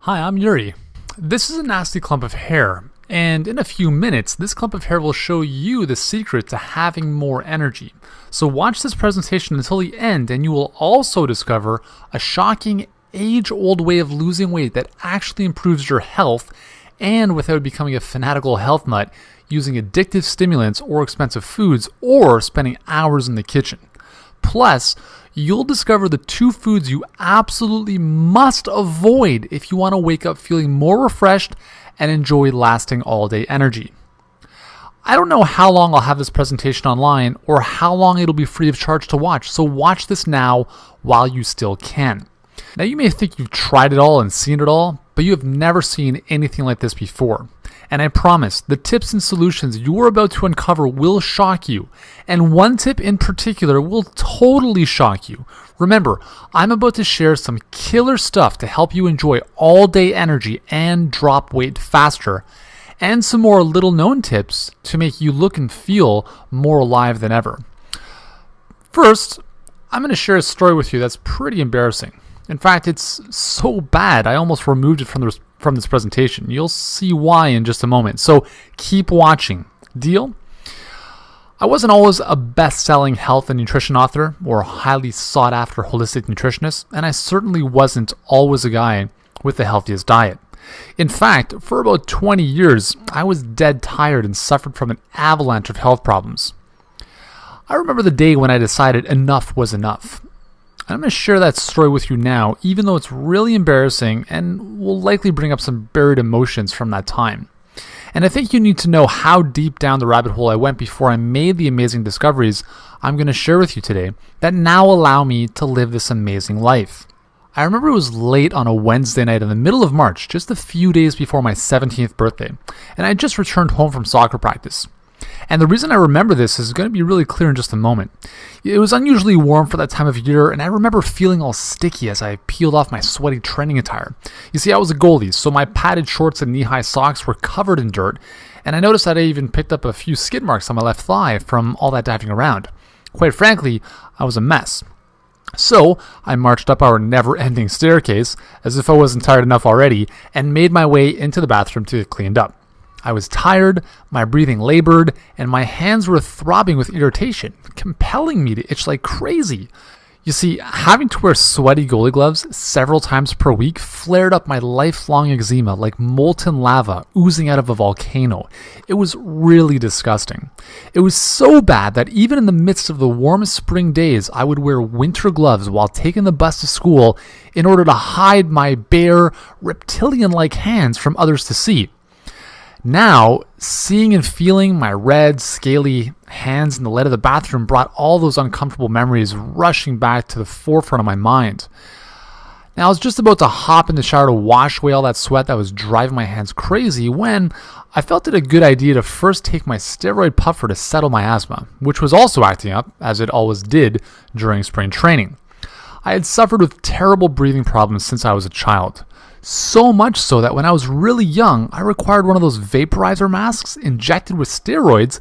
Hi, I'm Yuri. This is a nasty clump of hair, and in a few minutes, this clump of hair will show you the secret to having more energy. So watch this presentation until the end, and you will also discover a shocking age-old way of losing weight that actually improves your health, and without becoming a fanatical health nut, using addictive stimulants or expensive foods, or spending hours in the kitchen. Plus, you'll discover the 2 foods you absolutely must avoid if you want to wake up feeling more refreshed and enjoy lasting all-day energy. I don't know how long I'll have this presentation online or how long it'll be free of charge to watch, so watch this now while you still can. Now, you may think you've tried it all and seen it all, but you have never seen anything like this before. And I promise, the tips and solutions you're about to uncover will shock you. And one tip in particular will totally shock you. Remember, I'm about to share some killer stuff to help you enjoy all-day energy and drop weight faster, and some more little-known tips to make you look and feel more alive than ever. First, I'm going to share a story with you that's pretty embarrassing. In fact, it's so bad, I almost removed it from this presentation. You'll see why in just a moment, so keep watching. Deal? I wasn't always a best-selling health and nutrition author or highly sought-after holistic nutritionist, and I certainly wasn't always a guy with the healthiest diet. In fact, for about 20 years, I was dead tired and suffered from an avalanche of health problems. I remember the day when I decided enough was enough. I'm going to share that story with you now, even though it's really embarrassing and will likely bring up some buried emotions from that time. And I think you need to know how deep down the rabbit hole I went before I made the amazing discoveries I'm going to share with you today that now allow me to live this amazing life. I remember it was late on a Wednesday night in the middle of March, just a few days before my 17th birthday, and I just returned home from soccer practice. And the reason I remember this is going to be really clear in just a moment. It was unusually warm for that time of year, and I remember feeling all sticky as I peeled off my sweaty training attire. You see, I was a goalie, so my padded shorts and knee-high socks were covered in dirt, and I noticed that I even picked up a few skid marks on my left thigh from all that diving around. Quite frankly, I was a mess. So I marched up our never-ending staircase, as if I wasn't tired enough already, and made my way into the bathroom to get cleaned up. I was tired, my breathing labored, and my hands were throbbing with irritation, compelling me to itch like crazy. You see, having to wear sweaty goalie gloves several times per week flared up my lifelong eczema like molten lava oozing out of a volcano. It was really disgusting. It was so bad that even in the midst of the warmest spring days, I would wear winter gloves while taking the bus to school in order to hide my bare, reptilian-like hands from others to see. Now, seeing and feeling my red, scaly hands in the light of the bathroom brought all those uncomfortable memories rushing back to the forefront of my mind. Now, I was just about to hop in the shower to wash away all that sweat that was driving my hands crazy when I felt it a good idea to first take my steroid puffer to settle my asthma, which was also acting up, as it always did during spring training. I had suffered with terrible breathing problems since I was a child. So much so that when I was really young, I required one of those vaporizer masks injected with steroids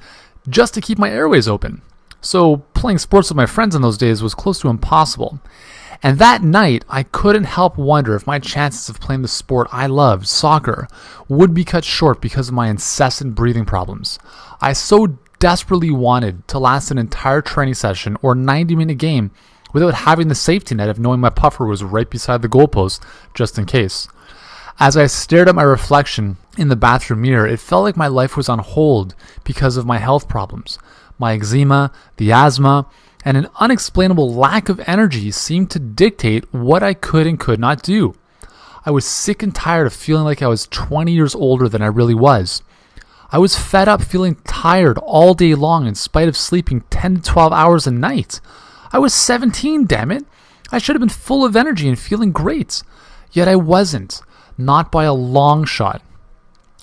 just to keep my airways open. So playing sports with my friends in those days was close to impossible. And that night, I couldn't help wonder if my chances of playing the sport I loved, soccer, would be cut short because of my incessant breathing problems. I so desperately wanted to last an entire training session or 90-minute game without having the safety net of knowing my puffer was right beside the goalpost, just in case. As I stared at my reflection in the bathroom mirror, it felt like my life was on hold because of my health problems. My eczema, the asthma, and an unexplainable lack of energy seemed to dictate what I could and could not do. I was sick and tired of feeling like I was 20 years older than I really was. I was fed up feeling tired all day long in spite of sleeping 10 to 12 hours a night. I was 17, damn it. I should have been full of energy and feeling great. Yet I wasn't. Not by a long shot.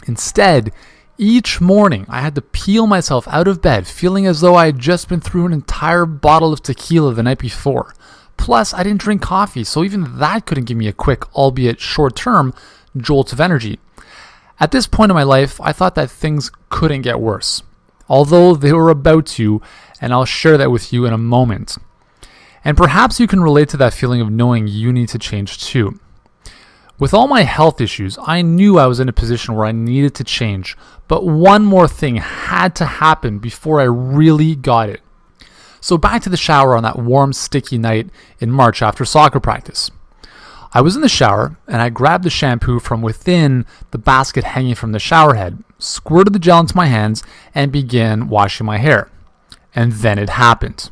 Instead, each morning I had to peel myself out of bed feeling as though I had just been through an entire bottle of tequila the night before. Plus, I didn't drink coffee, so even that couldn't give me a quick, albeit short-term, jolt of energy. At this point in my life, I thought that things couldn't get worse, although they were about to, and I'll share that with you in a moment. And perhaps you can relate to that feeling of knowing you need to change too. With all my health issues, I knew I was in a position where I needed to change, but one more thing had to happen before I really got it. So back to the shower on that warm, sticky night in March after soccer practice. I was in the shower and I grabbed the shampoo from within the basket hanging from the shower head, squirted the gel into my hands, and began washing my hair. And then it happened.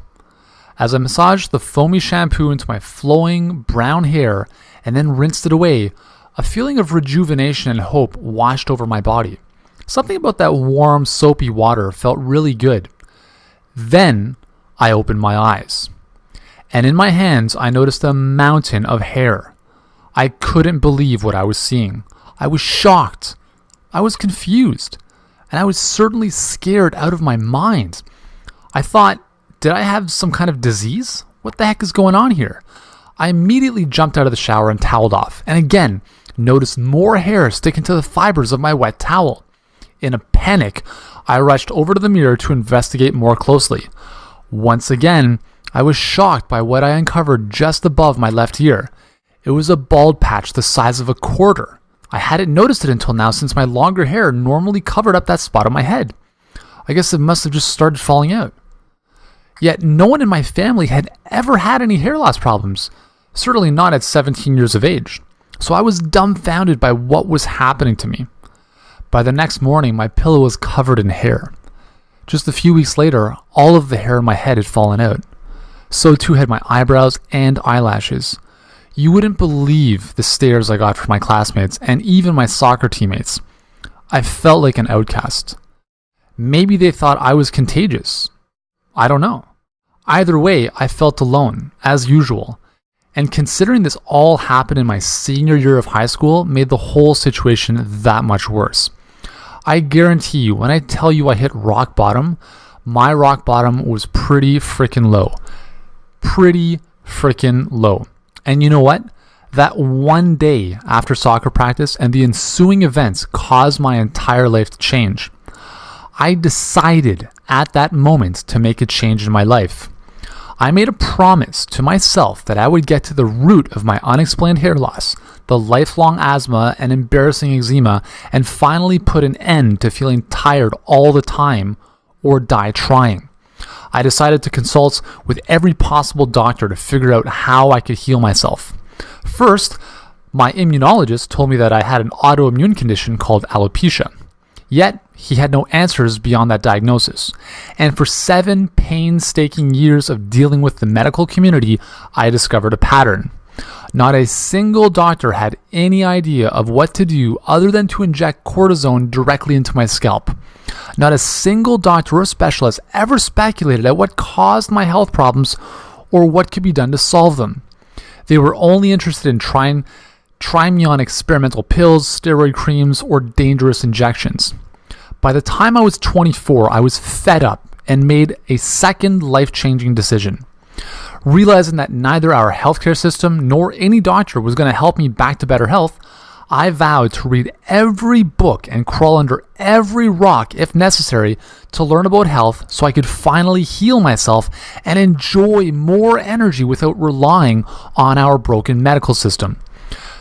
As I massaged the foamy shampoo into my flowing brown hair and then rinsed it away, a feeling of rejuvenation and hope washed over my body. Something about that warm, soapy water felt really good. Then I opened my eyes, and in my hands I noticed a mountain of hair. I couldn't believe what I was seeing. I was shocked. I was confused, and I was certainly scared out of my mind. I thought, did I have some kind of disease? What the heck is going on here? I immediately jumped out of the shower and toweled off, and again noticed more hair sticking to the fibers of my wet towel. In a panic, I rushed over to the mirror to investigate more closely. Once again, I was shocked by what I uncovered just above my left ear. It was a bald patch the size of a quarter. I hadn't noticed it until now since my longer hair normally covered up that spot on my head. I guess it must have just started falling out. Yet no one in my family had ever had any hair loss problems, certainly not at 17 years of age. So I was dumbfounded by what was happening to me. By the next morning, my pillow was covered in hair. Just a few weeks later, all of the hair in my head had fallen out. So too had my eyebrows and eyelashes. You wouldn't believe the stares I got from my classmates and even my soccer teammates. I felt like an outcast. Maybe they thought I was contagious. I don't know. Either way, I felt alone, as usual. And considering this all happened in my senior year of high school made the whole situation that much worse. I guarantee you, when I tell you I hit rock bottom, my rock bottom was pretty freaking low. Pretty freaking low. And you know what? That one day after soccer practice and the ensuing events caused my entire life to change. I decided at that moment to make a change in my life. I made a promise to myself that I would get to the root of my unexplained hair loss, the lifelong asthma and embarrassing eczema, and finally put an end to feeling tired all the time or die trying. I decided to consult with every possible doctor to figure out how I could heal myself. First, my immunologist told me that I had an autoimmune condition called alopecia. Yet, he had no answers beyond that diagnosis. And for 7 painstaking years of dealing with the medical community, I discovered a pattern. Not a single doctor had any idea of what to do other than to inject cortisone directly into my scalp. Not a single doctor or specialist ever speculated at what caused my health problems or what could be done to solve them. They were only interested in trying me on experimental pills, steroid creams, or dangerous injections. By the time I was 24, I was fed up and made a second life-changing decision. Realizing that neither our healthcare system nor any doctor was going to help me back to better health, I vowed to read every book and crawl under every rock if necessary to learn about health so I could finally heal myself and enjoy more energy without relying on our broken medical system.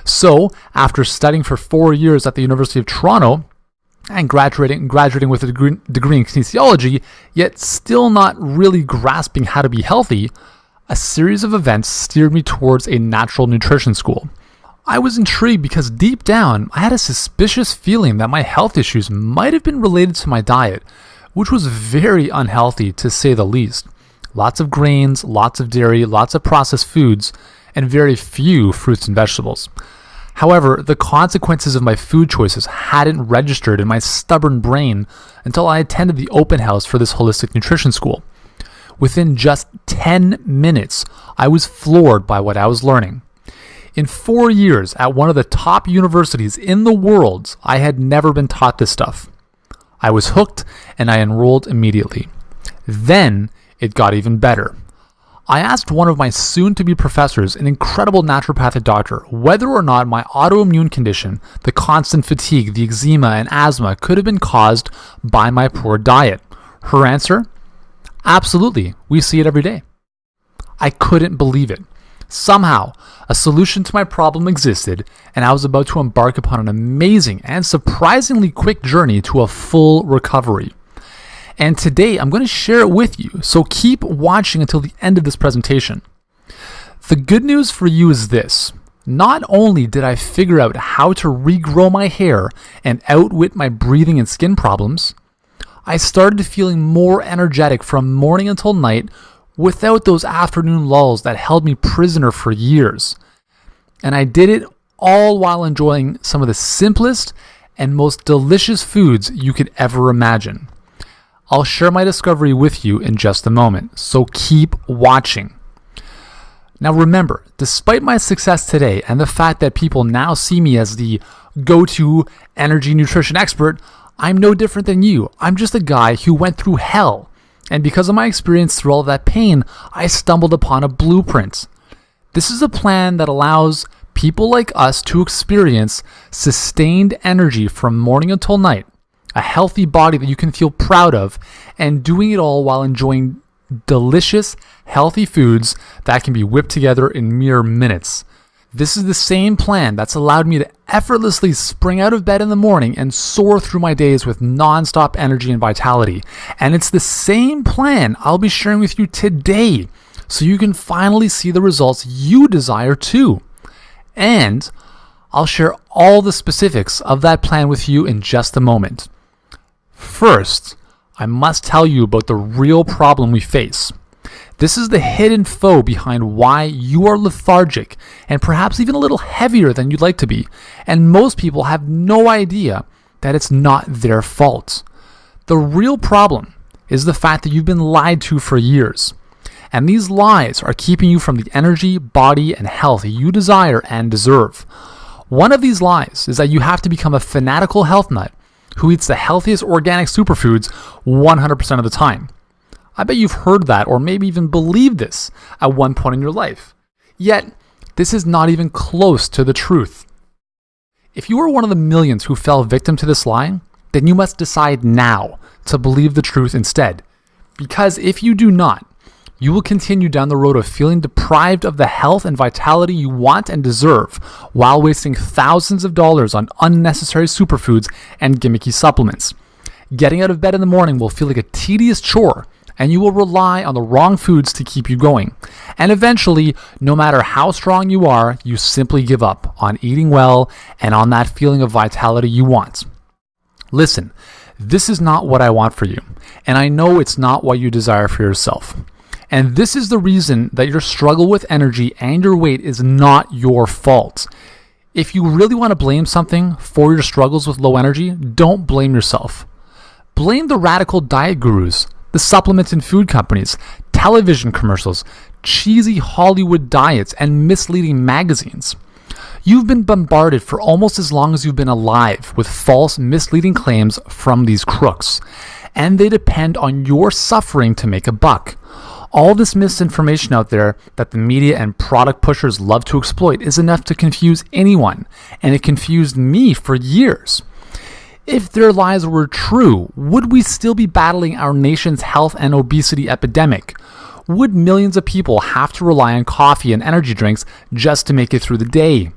So, after studying for 4 years at the University of Toronto and graduating with a degree in kinesiology, yet still not really grasping how to be healthy, a series of events steered me towards a natural nutrition school. I was intrigued because deep down, I had a suspicious feeling that my health issues might have been related to my diet, which was very unhealthy to say the least. Lots of grains, lots of dairy, lots of processed foods, and very few fruits and vegetables. However, the consequences of my food choices hadn't registered in my stubborn brain until I attended the open house for this holistic nutrition school. Within just 10 minutes, I was floored by what I was learning. In 4 years at one of the top universities in the world, I had never been taught this stuff. I was hooked and I enrolled immediately. Then it got even better. I asked one of my soon-to-be professors, an incredible naturopathic doctor, whether or not my autoimmune condition, the constant fatigue, the eczema, and asthma could have been caused by my poor diet. Her answer? Absolutely. We see it every day. I couldn't believe it. Somehow, a solution to my problem existed, and I was about to embark upon an amazing and surprisingly quick journey to a full recovery. And today, I'm going to share it with you, so keep watching until the end of this presentation. The good news for you is this. Not only did I figure out how to regrow my hair and outwit my breathing and skin problems, I started feeling more energetic from morning until night without those afternoon lulls that held me prisoner for years. And I did it all while enjoying some of the simplest and most delicious foods you could ever imagine. I'll share my discovery with you in just a moment, so keep watching. Now remember, despite my success today and the fact that people now see me as the go-to energy nutrition expert, I'm no different than you. I'm just a guy who went through hell. And because of my experience through all of that pain, I stumbled upon a blueprint. This is a plan that allows people like us to experience sustained energy from morning until night, a healthy body that you can feel proud of, and doing it all while enjoying delicious, healthy foods that can be whipped together in mere minutes. This is the same plan that's allowed me to effortlessly spring out of bed in the morning and soar through my days with non-stop energy and vitality. And it's the same plan I'll be sharing with you today, so you can finally see the results you desire too. And I'll share all the specifics of that plan with you in just a moment. First, I must tell you about the real problem we face. This is the hidden foe behind why you are lethargic and perhaps even a little heavier than you'd like to be, and most people have no idea that it's not their fault. The real problem is the fact that you've been lied to for years, and these lies are keeping you from the energy, body, and health you desire and deserve. One of these lies is that you have to become a fanatical health nut who eats the healthiest organic superfoods 100% of the time. I bet you've heard that or maybe even believed this at one point in your life. Yet, this is not even close to the truth. If you are one of the millions who fell victim to this lie, then you must decide now to believe the truth instead. Because if you do not, you will continue down the road of feeling deprived of the health and vitality you want and deserve while wasting thousands of dollars on unnecessary superfoods and gimmicky supplements. Getting out of bed in the morning will feel like a tedious chore, and you will rely on the wrong foods to keep you going. And eventually, no matter how strong you are, you simply give up on eating well and on that feeling of vitality you want. Listen, this is not what I want for you, and I know it's not what you desire for yourself. And this is the reason that your struggle with energy and your weight is not your fault. If you really want to blame something for your struggles with low energy, don't blame yourself. Blame the radical diet gurus, the supplement and food companies, television commercials, cheesy Hollywood diets, and misleading magazines. You've been bombarded for almost as long as you've been alive with false, misleading claims from these crooks, and they depend on your suffering to make a buck. All this misinformation out there that the media and product pushers love to exploit is enough to confuse anyone, and it confused me for years. If their lies were true, would we still be battling our nation's health and obesity epidemic? Would millions of people have to rely on coffee and energy drinks just to make it through the day?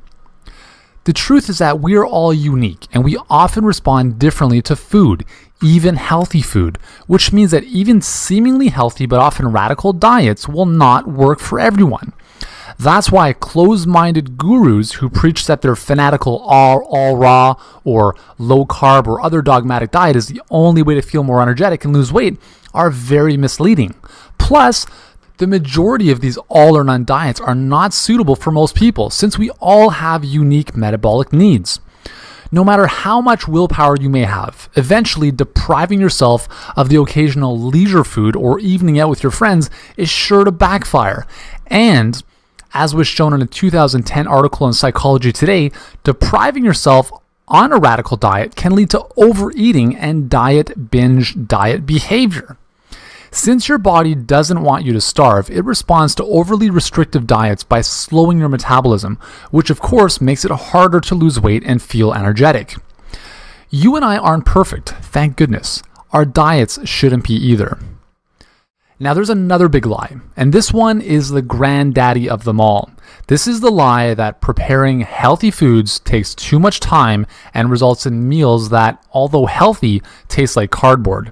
The truth is that we are all unique, and we often respond differently to food, even healthy food, which means that even seemingly healthy but often radical diets will not work for everyone. That's why closed-minded gurus who preach that their fanatical all raw or low carb or other dogmatic diet is the only way to feel more energetic and lose weight are very misleading. Plus, the majority of these all or none diets are not suitable for most people since we all have unique metabolic needs. No matter how much willpower you may have, eventually depriving yourself of the occasional leisure food or evening out with your friends is sure to backfire. And, as was shown in a 2010 article in Psychology Today, depriving yourself on a radical diet can lead to overeating and binge diet behavior. Since your body doesn't want you to starve, it responds to overly restrictive diets by slowing your metabolism, which of course makes it harder to lose weight and feel energetic. You and I aren't perfect, thank goodness. Our diets shouldn't be either. Now there's another big lie, and this one is the granddaddy of them all. This is the lie that preparing healthy foods takes too much time and results in meals that, although healthy, taste like cardboard.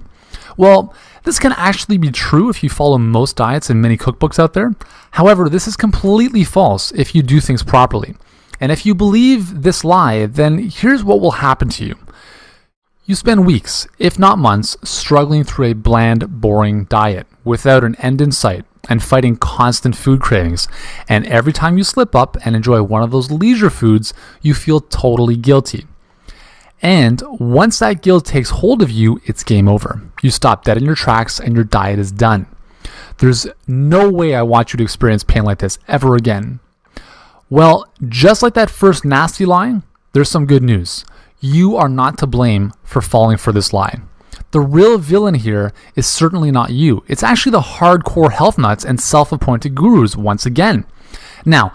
Well, this can actually be true if you follow most diets and many cookbooks out there. However, this is completely false if you do things properly. And if you believe this lie, then here's what will happen to you. You spend weeks, if not months, struggling through a bland, boring diet without an end in sight and fighting constant food cravings. And every time you slip up and enjoy one of those leisure foods, you feel totally guilty. And once that guilt takes hold of you, it's game over. You stop dead in your tracks and your diet is done. There's no way I want you to experience pain like this ever again. Well, just like that first nasty lie, there's some good news. You are not to blame for falling for this lie. The real villain here is certainly not you. It's actually the hardcore health nuts and self-appointed gurus once again. Now,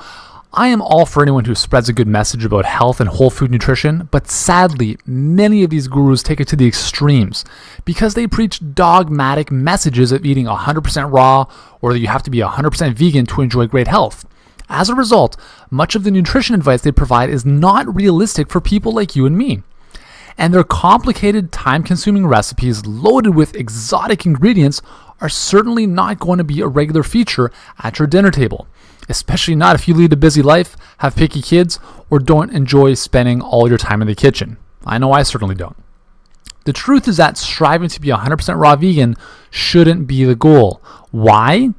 I am all for anyone who spreads a good message about health and whole food nutrition, but sadly, many of these gurus take it to the extremes because they preach dogmatic messages of eating 100% raw or that you have to be 100% vegan to enjoy great health. As a result, much of the nutrition advice they provide is not realistic for people like you and me. And their complicated, time-consuming recipes loaded with exotic ingredients are certainly not going to be a regular feature at your dinner table, especially not if you lead a busy life, have picky kids, or don't enjoy spending all your time in the kitchen. I know I certainly don't. The truth is that striving to be 100% raw vegan shouldn't be the goal. Why?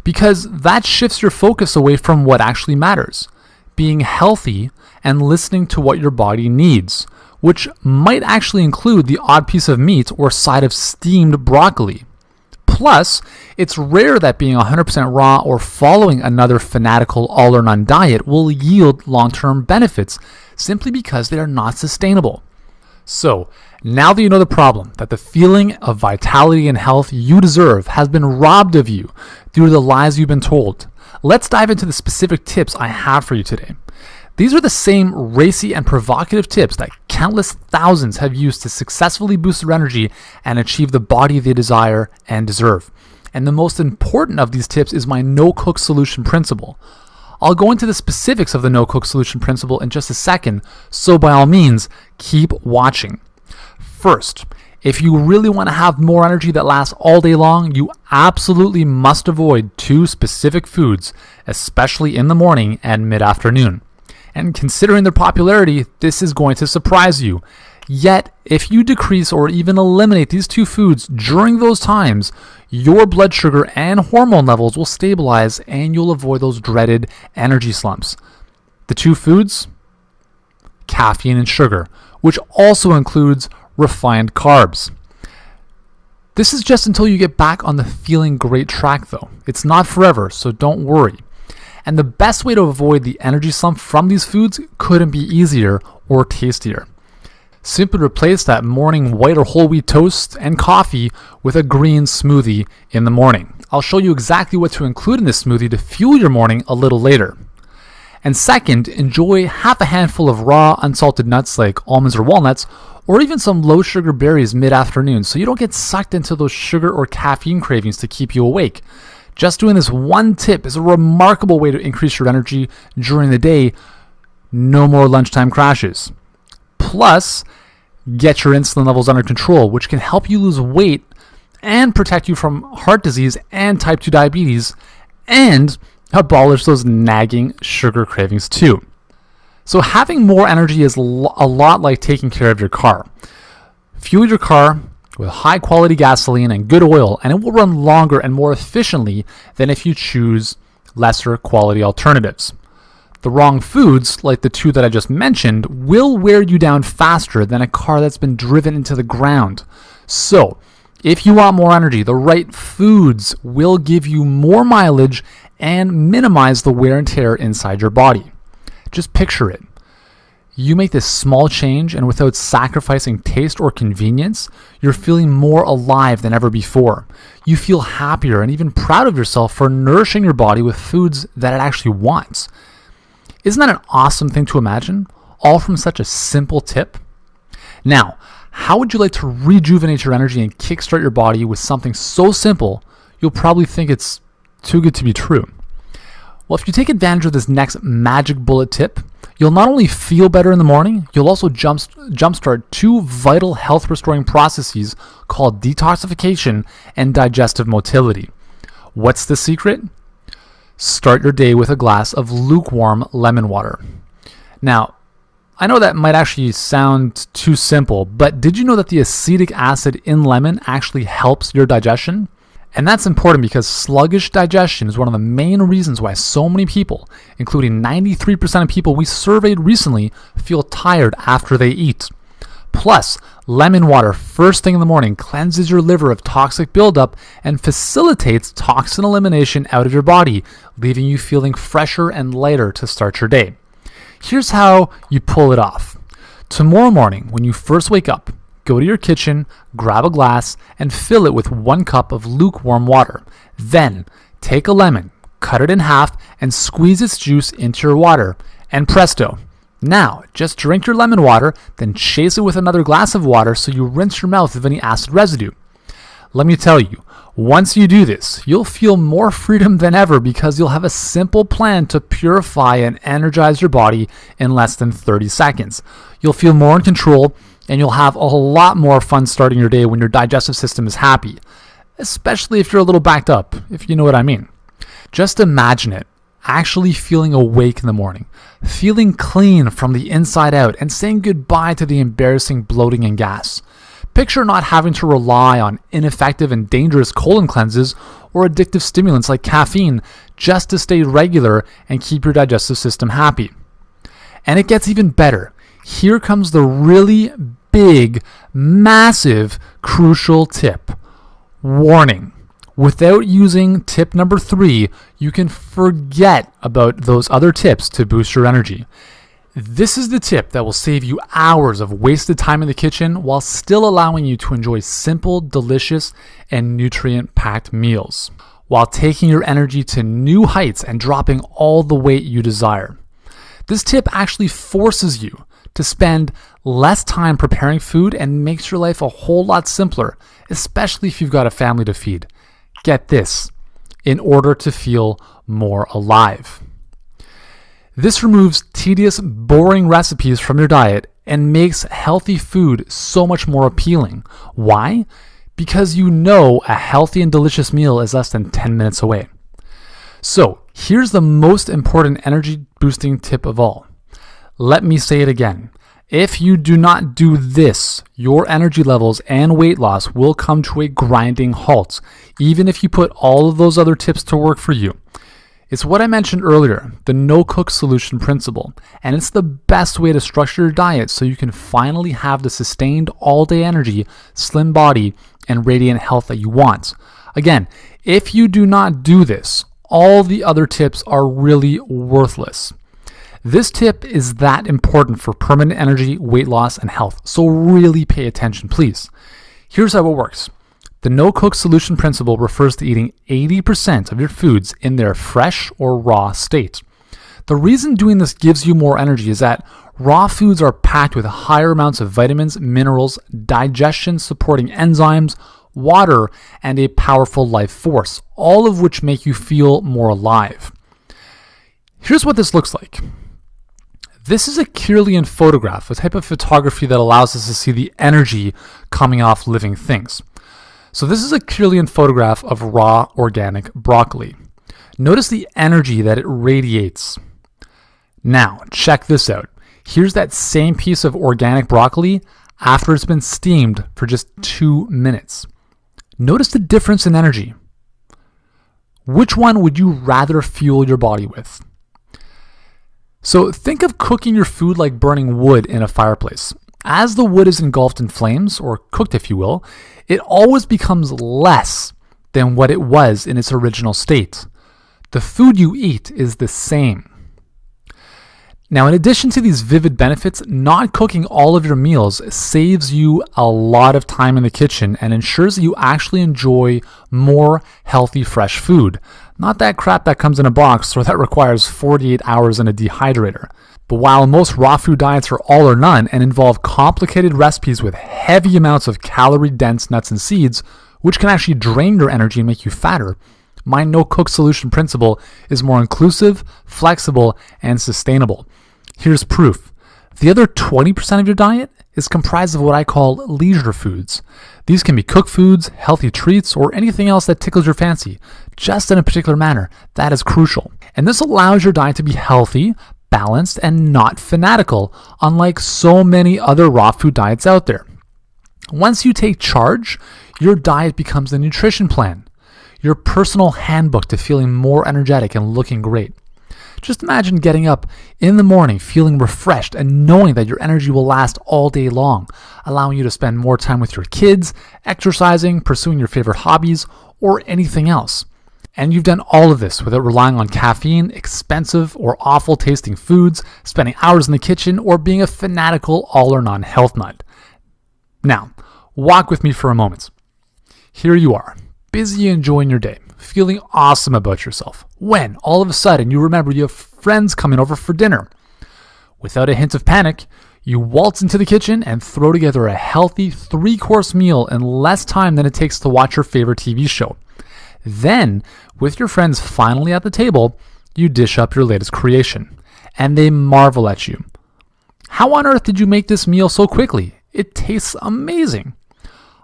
Because that shifts your focus away from what actually matters, being healthy and listening to what your body needs, which might actually include the odd piece of meat or side of steamed broccoli. Plus, it's rare that being 100% raw or following another fanatical all-or-none diet will yield long-term benefits simply because they are not sustainable. So, now that you know the problem, that the feeling of vitality and health you deserve has been robbed of you due to the lies you've been told, let's dive into the specific tips I have for you today. These are the same racy and provocative tips that countless thousands have used to successfully boost their energy and achieve the body they desire and deserve. And the most important of these tips is my no-cook solution principle. I'll go into the specifics of the no-cook solution principle in just a second, so by all means, keep watching. First, if you really want to have more energy that lasts all day long, you absolutely must avoid two specific foods, especially in the morning and mid-afternoon. And considering their popularity, this is going to surprise you. Yet, if you decrease or even eliminate these two foods during those times, your blood sugar and hormone levels will stabilize and you'll avoid those dreaded energy slumps. The two foods? Caffeine and sugar, which also includes refined carbs. This is just until you get back on the feeling great track though. It's not forever, so don't worry. And the best way to avoid the energy slump from these foods couldn't be easier or tastier. Simply replace that morning white or whole wheat toast and coffee with a green smoothie in the morning. I'll show you exactly what to include in this smoothie to fuel your morning a little later. And second, enjoy half a handful of raw, unsalted nuts like almonds or walnuts, or even some low sugar berries mid-afternoon so you don't get sucked into those sugar or caffeine cravings to keep you awake. Just doing this one tip is a remarkable way to increase your energy during the day. No more lunchtime crashes. Plus, get your insulin levels under control, which can help you lose weight and protect you from heart disease and type 2 diabetes, and abolish those nagging sugar cravings too. So having more energy is a lot like taking care of your car. Fuel your car with high quality gasoline and good oil, and it will run longer and more efficiently than if you choose lesser quality alternatives. The wrong foods, like the two that I just mentioned, will wear you down faster than a car that's been driven into the ground. So, if you want more energy, the right foods will give you more mileage and minimize the wear and tear inside your body. Just picture it. You make this small change, and without sacrificing taste or convenience, you're feeling more alive than ever before. You feel happier and even proud of yourself for nourishing your body with foods that it actually wants. Isn't that an awesome thing to imagine? All from such a simple tip? Now, how would you like to rejuvenate your energy and kickstart your body with something so simple, you'll probably think it's too good to be true? Well, if you take advantage of this next magic bullet tip, you'll not only feel better in the morning, you'll also jumpstart two vital health restoring processes called detoxification and digestive motility. What's the secret? Start your day with a glass of lukewarm lemon water. Now, I know that might actually sound too simple, but did you know that the acetic acid in lemon actually helps your digestion? And that's important because sluggish digestion is one of the main reasons why so many people, including 93% of people we surveyed recently, feel tired after they eat. Plus, lemon water first thing in the morning cleanses your liver of toxic buildup and facilitates toxin elimination out of your body, leaving you feeling fresher and lighter to start your day. Here's how you pull it off. Tomorrow morning, when you first wake up, go to your kitchen, grab a glass, and fill it with 1 cup of lukewarm water. Then, take a lemon, cut it in half, and squeeze its juice into your water. And presto. Now, just drink your lemon water, then chase it with another glass of water so you rinse your mouth of any acid residue. Let me tell you, once you do this, you'll feel more freedom than ever because you'll have a simple plan to purify and energize your body in less than 30 seconds. You'll feel more in control, and you'll have a lot more fun starting your day when your digestive system is happy, especially if you're a little backed up, if you know what I mean. Just imagine it, actually feeling awake in the morning, feeling clean from the inside out, and saying goodbye to the embarrassing bloating and gas. Picture not having to rely on ineffective and dangerous colon cleanses or addictive stimulants like caffeine just to stay regular and keep your digestive system happy. And it gets even better. Here comes the really big, massive, crucial tip. Warning. Without using tip number 3, you can forget about those other tips to boost your energy. This is the tip that will save you hours of wasted time in the kitchen while still allowing you to enjoy simple, delicious, and nutrient-packed meals, while taking your energy to new heights and dropping all the weight you desire. This tip actually forces you to spend less time preparing food and makes your life a whole lot simpler, especially if you've got a family to feed. Get this, in order to feel more alive. This removes tedious, boring recipes from your diet and makes healthy food so much more appealing. Why? Because you know a healthy and delicious meal is less than 10 minutes away. So, here's the most important energy boosting tip of all. Let me say it again. If you do not do this, your energy levels and weight loss will come to a grinding halt, even if you put all of those other tips to work for you. It's what I mentioned earlier, the no-cook solution principle, and it's the best way to structure your diet so you can finally have the sustained all-day energy, slim body, and radiant health that you want. Again, if you do not do this, all the other tips are really worthless. This tip is that important for permanent energy, weight loss, and health, so really pay attention, please. Here's how it works. The no-cook solution principle refers to eating 80% of your foods in their fresh or raw state. The reason doing this gives you more energy is that raw foods are packed with higher amounts of vitamins, minerals, digestion-supporting enzymes, water, and a powerful life force, all of which make you feel more alive. Here's what this looks like. This is a Kirlian photograph, a type of photography that allows us to see the energy coming off living things. So this is a Kirlian photograph of raw organic broccoli. Notice the energy that it radiates. Now, check this out. Here's that same piece of organic broccoli after it's been steamed for just 2 minutes. Notice the difference in energy. Which one would you rather fuel your body with? So think of cooking your food like burning wood in a fireplace. As the wood is engulfed in flames, or cooked if you will, it always becomes less than what it was in its original state. The food you eat is the same. Now, in addition to these vivid benefits, not cooking all of your meals saves you a lot of time in the kitchen and ensures that you actually enjoy more healthy, fresh food. Not that crap that comes in a box or that requires 48 hours in a dehydrator. But while most raw food diets are all or none and involve complicated recipes with heavy amounts of calorie-dense nuts and seeds, which can actually drain your energy and make you fatter, My no-cook solution principle is more inclusive, flexible, and sustainable. Here's proof. The other 20% of your diet is comprised of what I call leisure foods. These can be cooked foods, healthy treats, or anything else that tickles your fancy, just in a particular manner. That is crucial. And this allows your diet to be healthy, balanced, and not fanatical, unlike so many other raw food diets out there. Once you take charge, your diet becomes a nutrition plan, your personal handbook to feeling more energetic and looking great. Just imagine getting up in the morning feeling refreshed and knowing that your energy will last all day long, allowing you to spend more time with your kids, exercising, pursuing your favorite hobbies, or anything else. And you've done all of this without relying on caffeine, expensive or awful tasting foods, spending hours in the kitchen, or being a fanatical all or none health nut. Now, walk with me for a moment. Here you are, busy enjoying your day, feeling awesome about yourself, when all of a sudden you remember you have friends coming over for dinner. Without a hint of panic, you waltz into the kitchen and throw together a healthy 3-course meal in less time than it takes to watch your favorite TV show. Then, with your friends finally at the table, you dish up your latest creation, and they marvel at you. How on earth did you make this meal so quickly? It tastes amazing.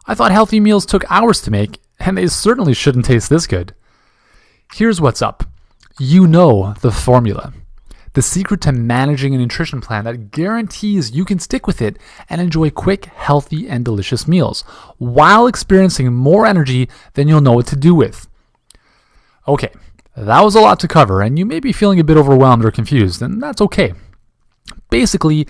I thought healthy meals took hours to make, and they certainly shouldn't taste this good. Here's what's up. You know the formula. The secret to managing a nutrition plan that guarantees you can stick with it and enjoy quick, healthy, and delicious meals while experiencing more energy than you'll know what to do with. Okay, that was a lot to cover, and you may be feeling a bit overwhelmed or confused, and that's okay. Basically,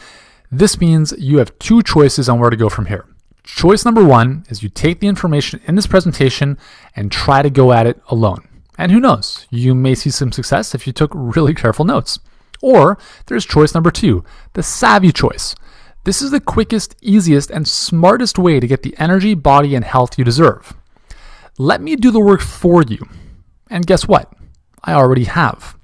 this means you have 2 choices on where to go from here. Choice number 1 is you take the information in this presentation and try to go at it alone. And who knows, you may see some success if you took really careful notes. Or there's choice number 2, the savvy choice. This is the quickest, easiest, and smartest way to get the energy, body, and health you deserve. Let me do the work for you. And guess what? I already have.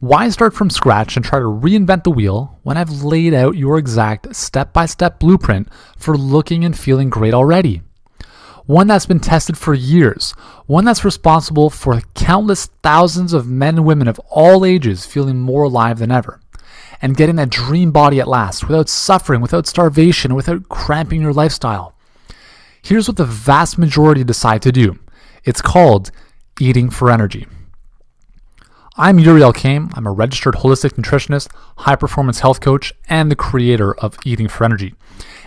Why start from scratch and try to reinvent the wheel when I've laid out your exact step-by-step blueprint for looking and feeling great already? One that's been tested for years, one that's responsible for countless thousands of men and women of all ages feeling more alive than ever, and getting that dream body at last without suffering, without starvation, without cramping your lifestyle. Here's what the vast majority decide to do. It's called eating for energy. I'm Uriel Kame. I'm a registered holistic nutritionist, high-performance health coach, and the creator of Eating for Energy.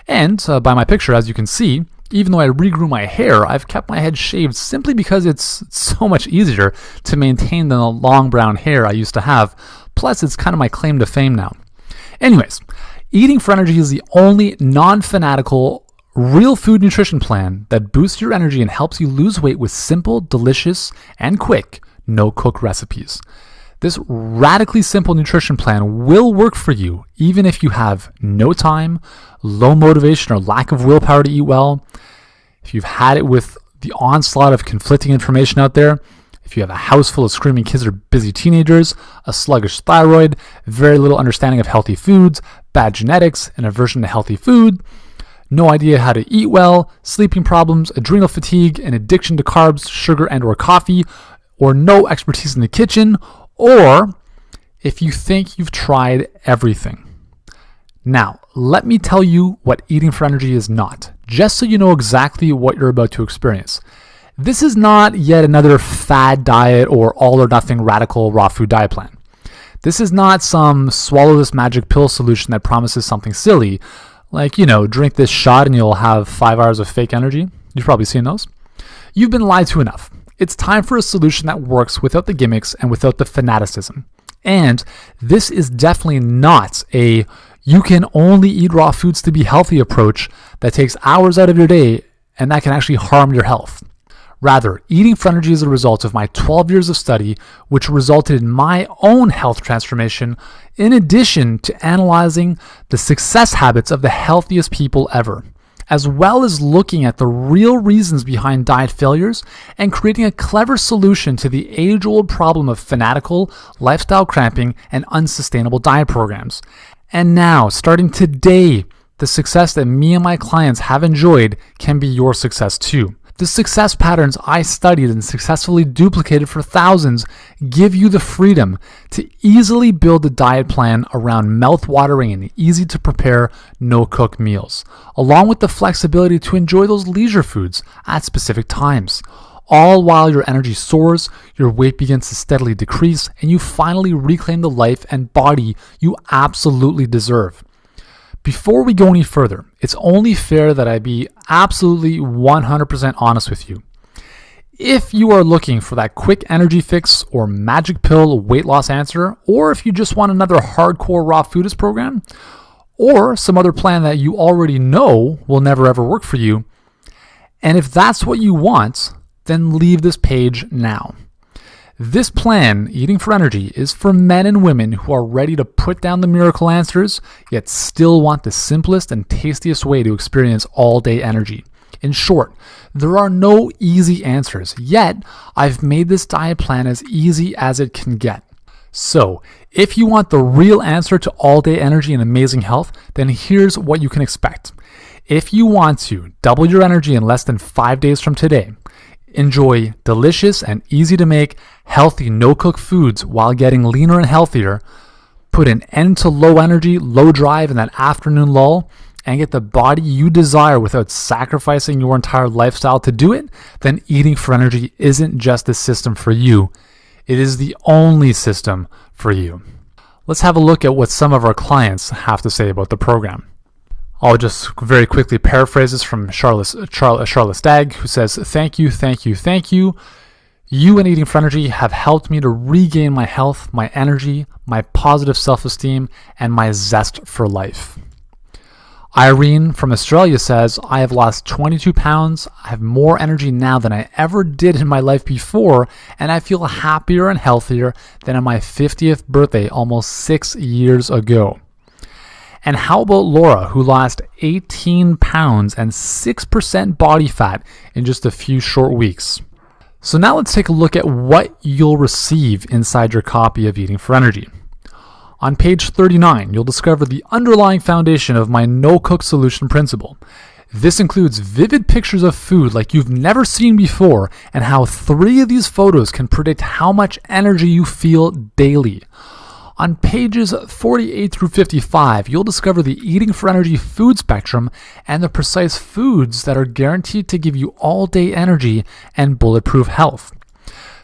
And by my picture, as you can see, even though I regrew my hair, I've kept my head shaved simply because it's so much easier to maintain than the long brown hair I used to have. Plus, it's kind of my claim to fame now. Anyways, Eating for Energy is the only non-fanatical, real food nutrition plan that boosts your energy and helps you lose weight with simple, delicious, and quick no-cook recipes. This radically simple nutrition plan will work for you even if you have no time, low motivation, or lack of willpower to eat well. If you've had it with the onslaught of conflicting information out there, if you have a house full of screaming kids or busy teenagers, a sluggish thyroid, very little understanding of healthy foods, bad genetics, an aversion to healthy food, no idea how to eat well, sleeping problems, adrenal fatigue, an addiction to carbs, sugar, and or coffee, or no expertise in the kitchen, or if you think you've tried everything. Now, let me tell you what Eating for Energy is not, just so you know exactly what you're about to experience. This is not yet another fad diet or all or nothing radical raw food diet plan. This is not some swallow this magic pill solution that promises something silly, like, drink this shot and you'll have 5 hours of fake energy. You've probably seen those. You've been lied to enough. It's time for a solution that works without the gimmicks and without the fanaticism. And this is definitely not a you can only eat raw foods to be healthy approach that takes hours out of your day and that can actually harm your health. Rather, Eating for Energy is a result of my 12 years of study, which resulted in my own health transformation, in addition to analyzing the success habits of the healthiest people ever, as well as looking at the real reasons behind diet failures and creating a clever solution to the age-old problem of fanatical, lifestyle cramping, and unsustainable diet programs. And now, starting today, the success that me and my clients have enjoyed can be your success too. The success patterns I studied and successfully duplicated for thousands give you the freedom to easily build a diet plan around mouth-watering and easy-to-prepare, no-cook meals, along with the flexibility to enjoy those leisure foods at specific times, all while your energy soars, your weight begins to steadily decrease, and you finally reclaim the life and body you absolutely deserve. Before we go any further, it's only fair that I be absolutely 100% honest with you. If you are looking for that quick energy fix or magic pill weight loss answer, or if you just want another hardcore raw foodist program, or some other plan that you already know will never ever work for you, and if that's what you want, then leave this page now. This plan, Eating for Energy, is for men and women who are ready to put down the miracle answers, yet still want the simplest and tastiest way to experience all-day energy. In short, there are no easy answers, yet I've made this diet plan as easy as it can get. So, if you want the real answer to all-day energy and amazing health, then here's what you can expect. If you want to double your energy in less than 5 days from today, enjoy delicious and easy to make, healthy, no-cook foods while getting leaner and healthier, put an end to low energy, low drive in that afternoon lull, and get the body you desire without sacrificing your entire lifestyle to do it, then Eating for Energy isn't just a system for you. It is the only system for you. Let's have a look at what some of our clients have to say about the program. I'll just very quickly paraphrase this from Charlotte Stagg, who says, "Thank you, thank you, thank you. You and Eating for Energy have helped me to regain my health, my energy, my positive self-esteem, and my zest for life." Irene from Australia says, "I have lost 22 pounds. I have more energy now than I ever did in my life before, and I feel happier and healthier than on my 50th birthday almost 6 years ago." And how about Laura, who lost 18 pounds and 6% body fat in just a few short weeks? So now let's take a look at what you'll receive inside your copy of Eating for Energy. On page 39, you'll discover the underlying foundation of my no-cook solution principle. This includes vivid pictures of food like you've never seen before, and how 3 of these photos can predict how much energy you feel daily. On pages 48 through 55, you'll discover the Eating for Energy food spectrum and the precise foods that are guaranteed to give you all-day energy and bulletproof health.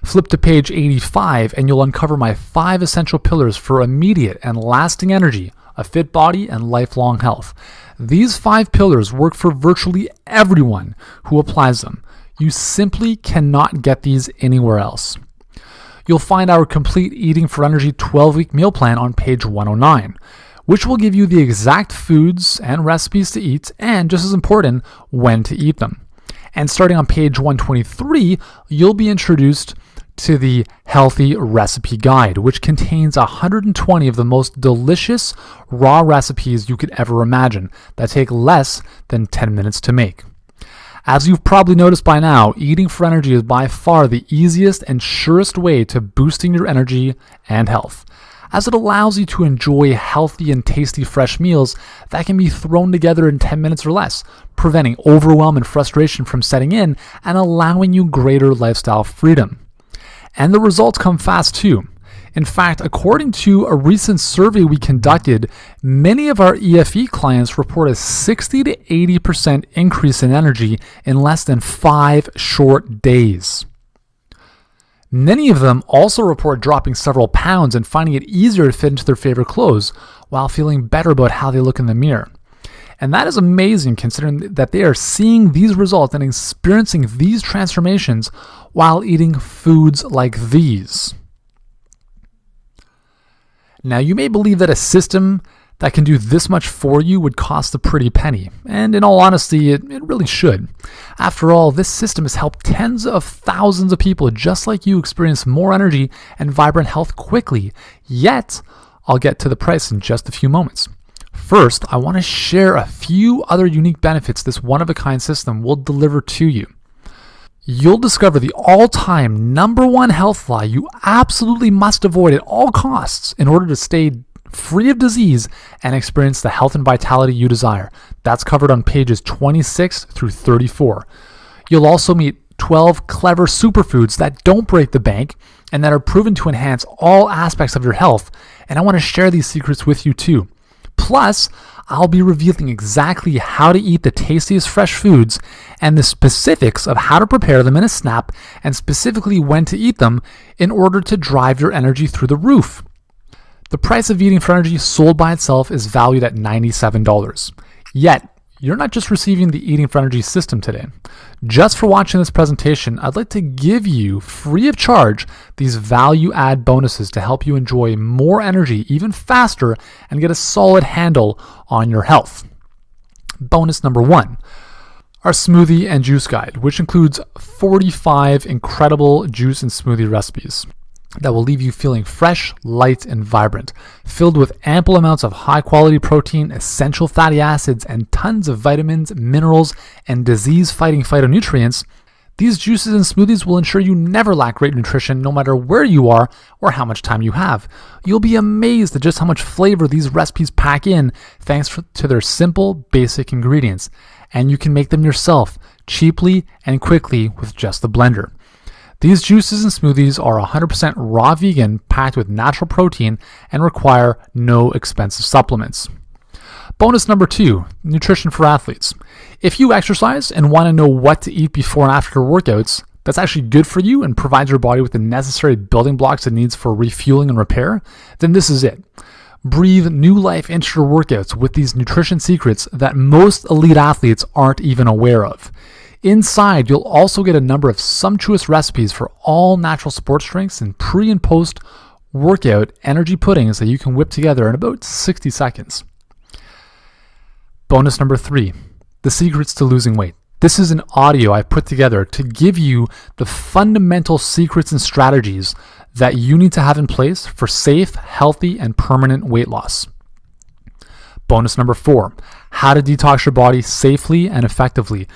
Flip to page 85 and you'll uncover my 5 essential pillars for immediate and lasting energy, a fit body, and lifelong health. These 5 pillars work for virtually everyone who applies them. You simply cannot get these anywhere else. You'll find our complete Eating for Energy 12-week meal plan on page 109, which will give you the exact foods and recipes to eat, and just as important, when to eat them. And starting on page 123, you'll be introduced to the Healthy Recipe Guide, which contains 120 of the most delicious raw recipes you could ever imagine that take less than 10 minutes to make. As you've probably noticed by now, Eating for Energy is by far the easiest and surest way to boosting your energy and health, as it allows you to enjoy healthy and tasty fresh meals that can be thrown together in 10 minutes or less, preventing overwhelm and frustration from setting in and allowing you greater lifestyle freedom. And the results come fast too. In fact, according to a recent survey we conducted, many of our EFE clients report a 60 to 80% increase in energy in less than 5 short days. Many of them also report dropping several pounds and finding it easier to fit into their favorite clothes while feeling better about how they look in the mirror. And that is amazing considering that they are seeing these results and experiencing these transformations while eating foods like these. Now, you may believe that a system that can do this much for you would cost a pretty penny, and in all honesty, it really should. After all, this system has helped tens of thousands of people just like you experience more energy and vibrant health quickly, yet I'll get to the price in just a few moments. First, I want to share a few other unique benefits this one-of-a-kind system will deliver to you. You'll discover the all-time #1 health lie you absolutely must avoid at all costs in order to stay free of disease and experience the health and vitality you desire. That's covered on pages 26 through 34. You'll also meet 12 clever superfoods that don't break the bank and that are proven to enhance all aspects of your health. And I want to share these secrets with you too. Plus, I'll be revealing exactly how to eat the tastiest fresh foods and the specifics of how to prepare them in a snap and specifically when to eat them in order to drive your energy through the roof. The price of Eating for Energy sold by itself is valued at $97. Yet, you're not just receiving the Eating for Energy system today. Just for watching this presentation, I'd like to give you, free of charge, these value add bonuses to help you enjoy more energy even faster and get a solid handle on your health. Bonus number 1, our smoothie and juice guide, which includes 45 incredible juice and smoothie recipes that will leave you feeling fresh, light, and vibrant, filled with ample amounts of high-quality protein, essential fatty acids, and tons of vitamins, minerals, and disease-fighting phytonutrients. These juices and smoothies will ensure you never lack great nutrition no matter where you are or how much time you have. You'll be amazed at just how much flavor these recipes pack in thanks to their simple, basic ingredients. And you can make them yourself, cheaply and quickly with just a blender. These juices and smoothies are 100% raw vegan, packed with natural protein, and require no expensive supplements. Bonus number 2, nutrition for athletes. If you exercise and want to know what to eat before and after workouts that's actually good for you and provides your body with the necessary building blocks it needs for refueling and repair, then this is it. Breathe new life into your workouts with these nutrition secrets that most elite athletes aren't even aware of. Inside, you'll also get a number of sumptuous recipes for all natural sports drinks and pre and post workout energy puddings that you can whip together in about 60 seconds. Bonus number 3, the secrets to losing weight. This is an audio I put together to give you the fundamental secrets and strategies that you need to have in place for safe, healthy, and permanent weight loss. Bonus number 4, how to detox your body safely and effectively.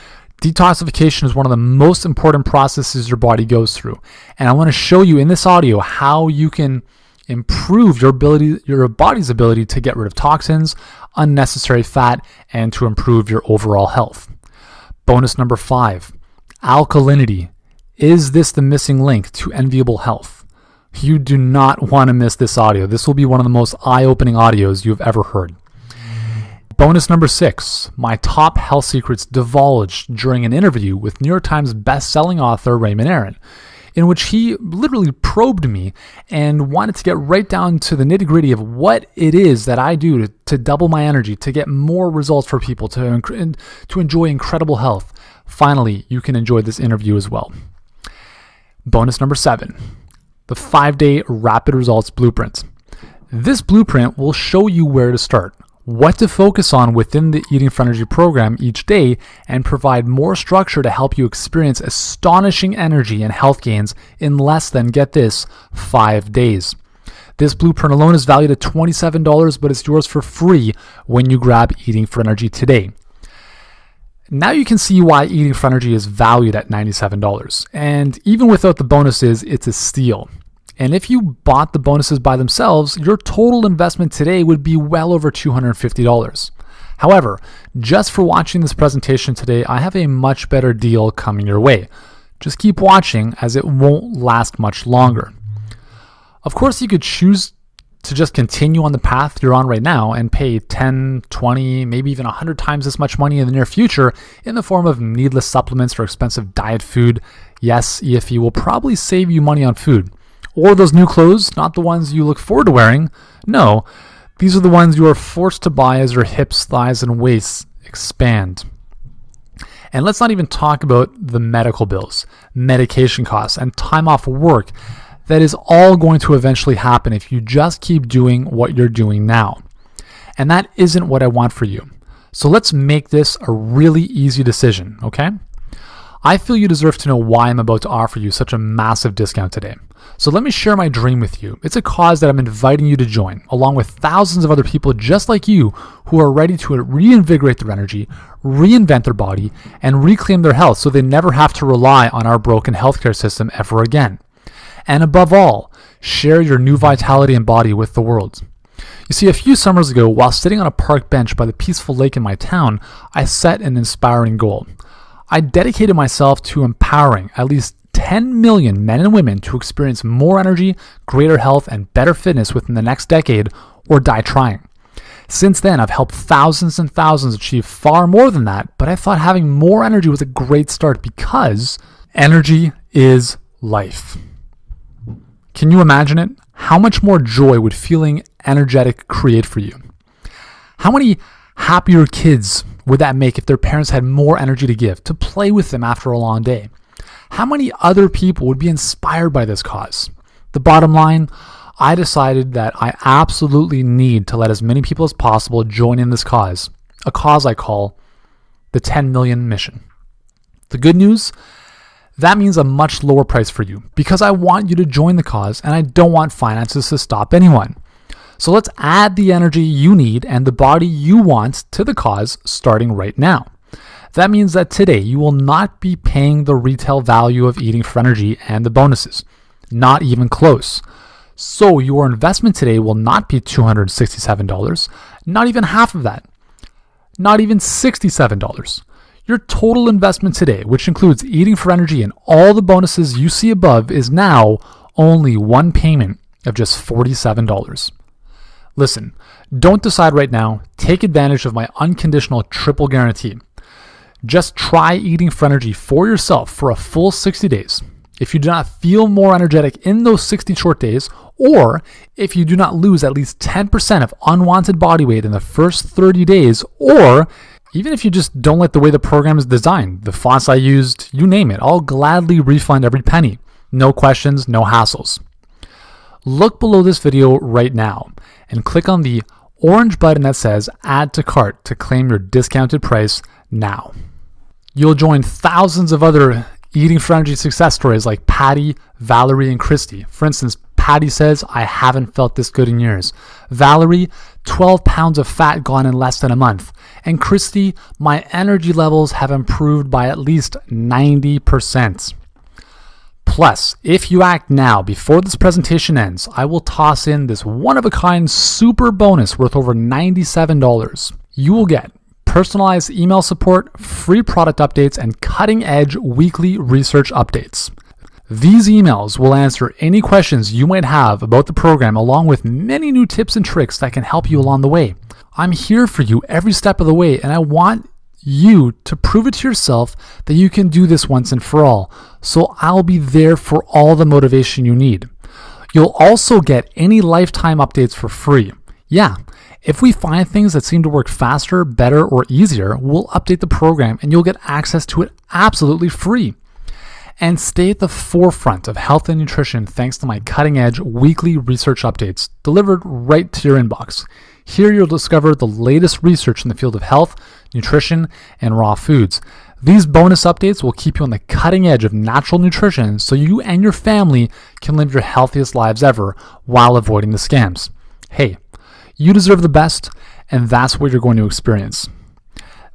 Detoxification is one of the most important processes your body goes through. And I want to show you in this audio how you can improve your body's ability to get rid of toxins, unnecessary fat, and to improve your overall health. Bonus number 5, alkalinity. Is this the missing link to enviable health? You do not want to miss this audio. This will be one of the most eye-opening audios you've ever heard. Bonus number 6, my top health secrets divulged during an interview with New York Times best-selling author Raymond Aron, in which he literally probed me and wanted to get right down to the nitty-gritty of what it is that I do to double my energy, to get more results for people, to enjoy incredible health. Finally, you can enjoy this interview as well. Bonus number 7, the 5-day rapid results blueprint. This blueprint will show you where to start, what to focus on within the Eating for Energy program each day, and provide more structure to help you experience astonishing energy and health gains in less than, get this, 5 days. This blueprint alone is valued at $27, but it's yours for free when you grab Eating for Energy today. Now you can see why Eating for Energy is valued at $97. And even without the bonuses, it's a steal. And if you bought the bonuses by themselves, your total investment today would be well over $250. However, just for watching this presentation today, I have a much better deal coming your way. Just keep watching, as it won't last much longer. Of course, you could choose to just continue on the path you're on right now and pay 10, 20, maybe even 100 times as much money in the near future in the form of needless supplements or expensive diet food. Yes, EFE will probably save you money on food. Or those new clothes, not the ones you look forward to wearing. No, these are the ones you are forced to buy as your hips, thighs, and waists expand. And let's not even talk about the medical bills, medication costs, and time off work. That is all going to eventually happen if you just keep doing what you're doing now. And that isn't what I want for you. So let's make this a really easy decision, okay? I feel you deserve to know why I'm about to offer you such a massive discount today. So let me share my dream with you. It's a cause that I'm inviting you to join, along with thousands of other people just like you who are ready to reinvigorate their energy, reinvent their body, and reclaim their health so they never have to rely on our broken healthcare system ever again. And above all, share your new vitality and body with the world. You see, a few summers ago, while sitting on a park bench by the peaceful lake in my town, I set an inspiring goal. I dedicated myself to empowering at least 10 million men and women to experience more energy, greater health, and better fitness within the next decade, or die trying. Since then, I've helped thousands and thousands achieve far more than that, but I thought having more energy was a great start because energy is life. Can you imagine it? How much more joy would feeling energetic create for you? How many happier kids would that make if their parents had more energy to give, to play with them after a long day? How many other people would be inspired by this cause? The bottom line, I decided that I absolutely need to let as many people as possible join in this cause, a cause I call the 10 million mission. The good news, that means a much lower price for you because I want you to join the cause and I don't want finances to stop anyone. So let's add the energy you need and the body you want to the cause starting right now. That means that today you will not be paying the retail value of eating for energy and the bonuses. Not even close. So your investment today will not be $267, not even half of that. Not even $67. Your total investment today, which includes eating for energy and all the bonuses you see above, is now only one payment of just $47. Listen, don't decide right now. Take advantage of my unconditional triple guarantee. Just try eating for energy for yourself for a full 60 days. If you do not feel more energetic in those 60 short days, or if you do not lose at least 10% of unwanted body weight in the first 30 days, or even if you just don't like the way the program is designed, the fonts I used, you name it, I'll gladly refund every penny. No questions, no hassles. Look below this video right now and click on the orange button that says Add to Cart to claim your discounted price now. You'll join thousands of other eating for energy success stories like Patty, Valerie, and Christy. For instance, Patty says, I haven't felt this good in years. Valerie, 12 pounds of fat gone in less than a month. And Christy, my energy levels have improved by at least 90%. Plus, if you act now before this presentation ends, I will toss in this one-of-a-kind super bonus worth over $97. You will get personalized email support, free product updates, and cutting-edge weekly research updates. These emails will answer any questions you might have about the program, along with many new tips and tricks that can help you along the way. I'm here for you every step of the way, and I want you to prove it to yourself that you can do this once and for all. So I'll be there for all the motivation you need. You'll also get any lifetime updates for free. Yeah, if we find things that seem to work faster, better, or easier, we'll update the program and you'll get access to it absolutely free. And stay at the forefront of health and nutrition thanks to my cutting-edge weekly research updates delivered right to your inbox. Here you'll discover the latest research in the field of health, nutrition, and raw foods. These bonus updates will keep you on the cutting edge of natural nutrition so you and your family can live your healthiest lives ever while avoiding the scams. Hey, you deserve the best, and that's what you're going to experience.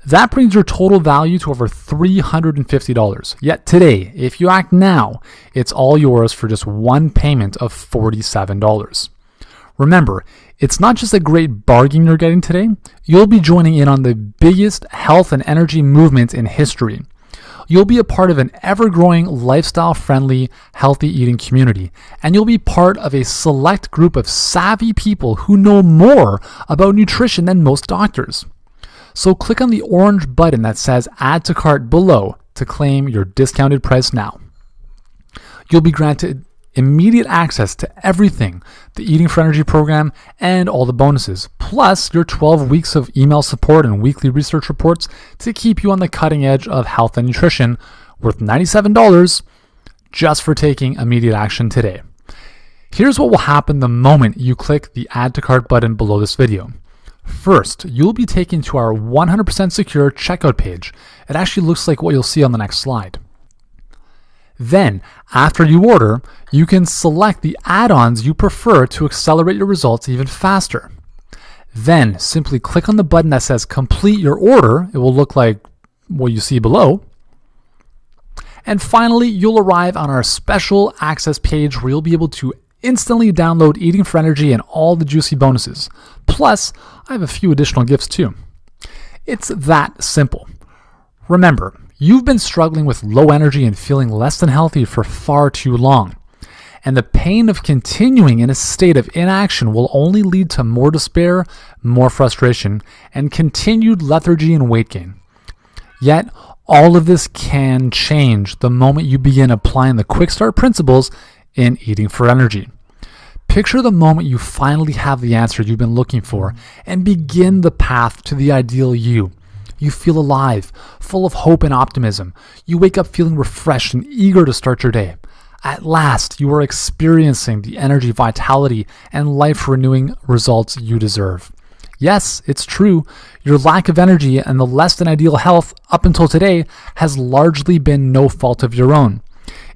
That brings your total value to over $350. Yet today, if you act now, it's all yours for just one payment of $47. Remember, it's not just a great bargain you're getting today, you'll be joining in on the biggest health and energy movement in history. You'll be a part of an ever-growing, lifestyle-friendly, healthy eating community, and you'll be part of a select group of savvy people who know more about nutrition than most doctors. So click on the orange button that says Add to Cart below to claim your discounted price now. You'll be granted immediate access to everything, the Eating for Energy program, and all the bonuses, plus your 12 weeks of email support and weekly research reports to keep you on the cutting edge of health and nutrition, worth $97 just for taking immediate action today. Here's what will happen the moment you click the Add to Cart button below this video. First, you'll be taken to our 100% secure checkout page. It actually looks like what you'll see on the next slide. Then, after you order, you can select the add-ons you prefer to accelerate your results even faster. Then, simply click on the button that says Complete Your Order. It will look like what you see below. And finally, you'll arrive on our special access page where you'll be able to instantly download Eating for Energy and all the juicy bonuses. Plus, I have a few additional gifts too. It's that simple. Remember, You've been struggling with low energy and feeling less than healthy for far too long. And the pain of continuing in a state of inaction will only lead to more despair, more frustration, and continued lethargy and weight gain. Yet, all of this can change the moment you begin applying the quick start principles in eating for energy. Picture the moment you finally have the answer you've been looking for and begin the path to the ideal you. You feel alive, full of hope and optimism. You wake up feeling refreshed and eager to start your day. At last, you are experiencing the energy, vitality, and life-renewing results you deserve. Yes, it's true. Your lack of energy and the less than ideal health up until today has largely been no fault of your own.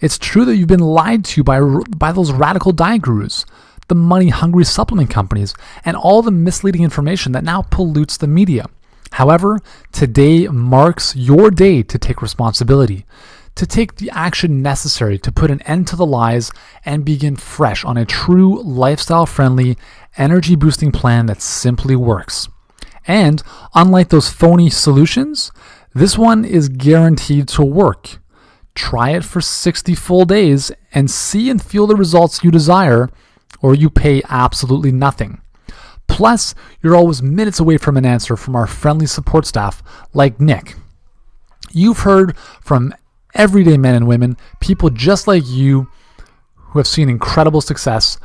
It's true that you've been lied to by those radical diet gurus, the money-hungry supplement companies, and all the misleading information that now pollutes the media. However, today marks your day to take responsibility, to take the action necessary to put an end to the lies and begin fresh on a true lifestyle-friendly, energy-boosting plan that simply works. And unlike those phony solutions, this one is guaranteed to work. Try it for 60 full days and see and feel the results you desire, or you pay absolutely nothing. Plus, you're always minutes away from an answer from our friendly support staff like Nick. You've heard from everyday men and women, people just like you who have seen incredible success